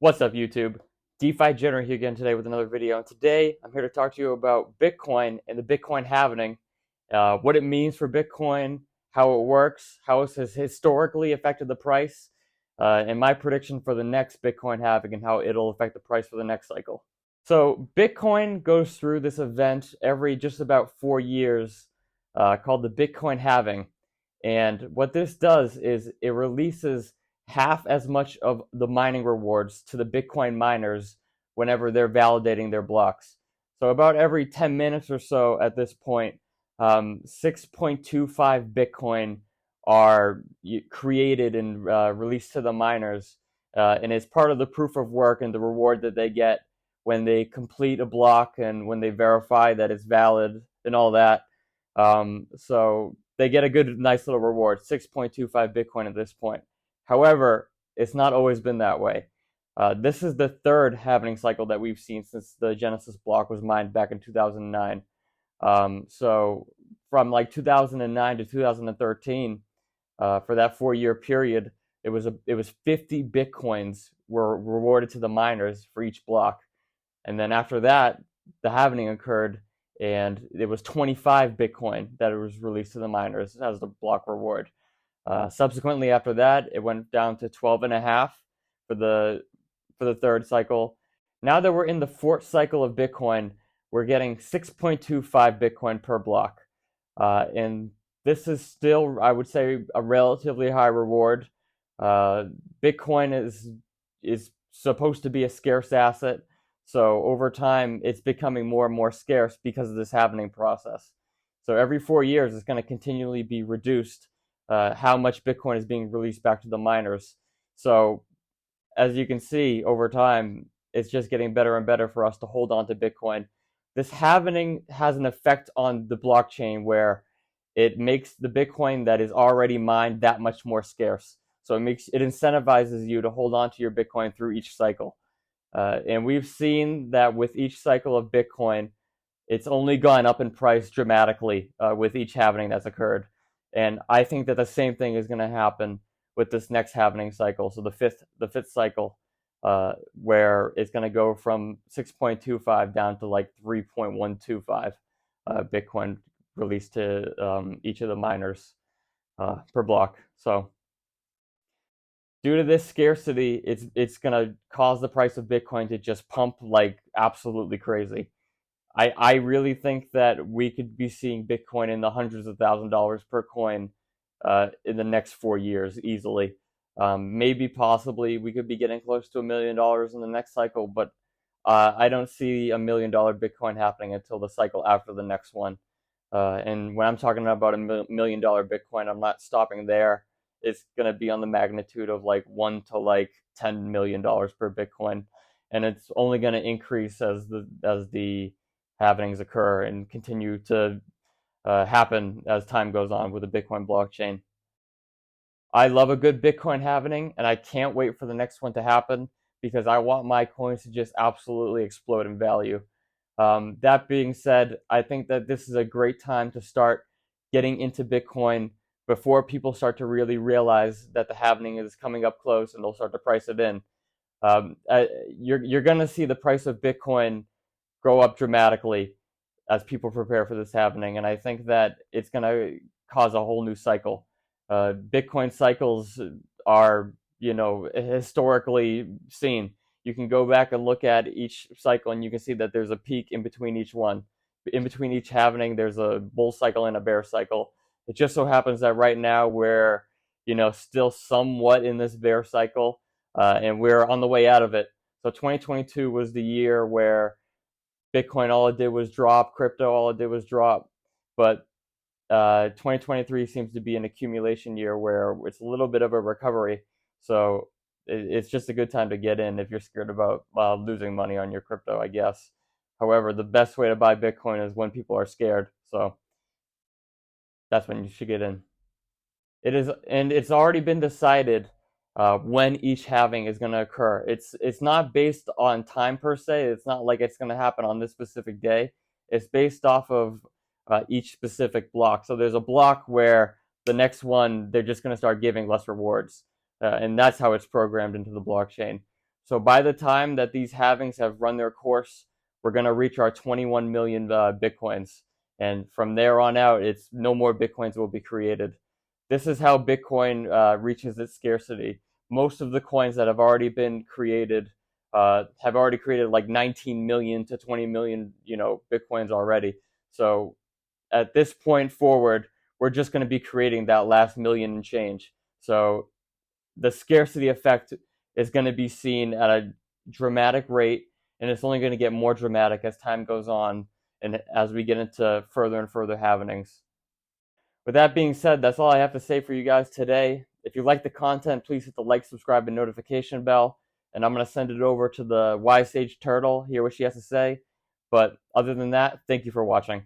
What's up, YouTube? DeFi Jenner here again today with another video. And today I'm here to talk to you about Bitcoin and the Bitcoin halving, what it means for Bitcoin, how it works, how it has historically affected the price, and my prediction for the next Bitcoin halving and how it'll affect the price for the next cycle. So Bitcoin goes through this event every just about 4 years called the Bitcoin halving. And what this does is it releases half as much of the mining rewards to the Bitcoin miners whenever they're validating their blocks. So about every 10 minutes or so at this point, 6.25 Bitcoin are created and released to the miners. And it's part of the proof of work and the reward that they get when they complete a block and when they verify that it's valid and all that. So they get a good, nice little reward, 6.25 Bitcoin at this point. However, it's not always been that way. This is the third halving cycle that we've seen since the Genesis block was mined back in 2009. So from like 2009 to 2013, for that 4-year period, it was 50 Bitcoins were rewarded to the miners for each block. And then after that, the halving occurred, and it was 25 Bitcoin that was released to the miners as the block reward. Subsequently, after that, it went down to 12.5 for the third cycle. Now that we're in the fourth cycle of Bitcoin, we're getting 6.25 Bitcoin per block, and this is still, I would say, a relatively high reward. Bitcoin is supposed to be a scarce asset, so over time, it's becoming more and more scarce because of this halving process. So every 4 years, it's going to continually be reduced. How much Bitcoin is being released back to the miners. So as you can see, over time, it's just getting better and better for us to hold on to Bitcoin. This halving has an effect on the blockchain where it makes the Bitcoin that is already mined that much more scarce. So it incentivizes you to hold on to your Bitcoin through each cycle. And we've seen that with each cycle of Bitcoin, it's only gone up in price dramatically with each halving that's occurred. And I think that the same thing is going to happen with this next halving cycle. So the fifth cycle, where it's going to go from 6.25 down to like 3.125 Bitcoin released to each of the miners per block. So due to this scarcity, it's going to cause the price of Bitcoin to just pump like absolutely crazy. I really think that we could be seeing Bitcoin in the hundreds of $1,000s per coin in the next 4 years easily. Maybe possibly we could be getting close to $1 million in the next cycle, but I don't see $1 million Bitcoin happening until the cycle after the next one. And when I'm talking about $1 million Bitcoin, I'm not stopping there. It's going to be on the magnitude of like $1 to like $10 million per Bitcoin, and it's only going to increase as the halvings occur and continue to happen as time goes on with the Bitcoin blockchain. I love a good Bitcoin halving, and I can't wait for the next one to happen because I want my coins to just absolutely explode in value. That being said, I think that this is a great time to start getting into Bitcoin before people start to really realize that the halving is coming up close and they'll start to price it in. You're going to see the price of Bitcoin grow up dramatically as people prepare for this happening, and I think that it's going to cause a whole new cycle. Bitcoin cycles are, historically seen. You can go back and look at each cycle, and you can see that there's a peak in between each one. In between each halving, there's a bull cycle and a bear cycle. It just so happens that right now we're, still somewhat in this bear cycle, and we're on the way out of it. So 2022 was the year where Bitcoin, all it did was drop. Crypto, all it did was drop. But 2023 seems to be an accumulation year where it's a little bit of a recovery. So it's just a good time to get in if you're scared about losing money on your crypto, I guess. However, the best way to buy Bitcoin is when people are scared. So that's when you should get in. It is, and it's already been decided when each halving is going to occur. It's not based on time per se. It's not like it's going to happen on this specific day. It's based off of each specific block. So there's a block where the next one, they're just going to start giving less rewards. And that's how it's programmed into the blockchain. So by the time that these halvings have run their course, we're going to reach our 21 million Bitcoins. And from there on out, it's no more Bitcoins will be created. This is how Bitcoin reaches its scarcity. Most of the coins that have already been created have already created like 19 million to 20 million, Bitcoins already. So at this point forward, we're just going to be creating that last million and change. So the scarcity effect is going to be seen at a dramatic rate, and it's only going to get more dramatic as time goes on and as we get into further and further halvenings. With that being said, that's all I have to say for you guys today. If you like the content, please hit the like, subscribe, and notification bell. And I'm going to send it over to the Wise Sage Turtle, hear what she has to say. But other than that, thank you for watching.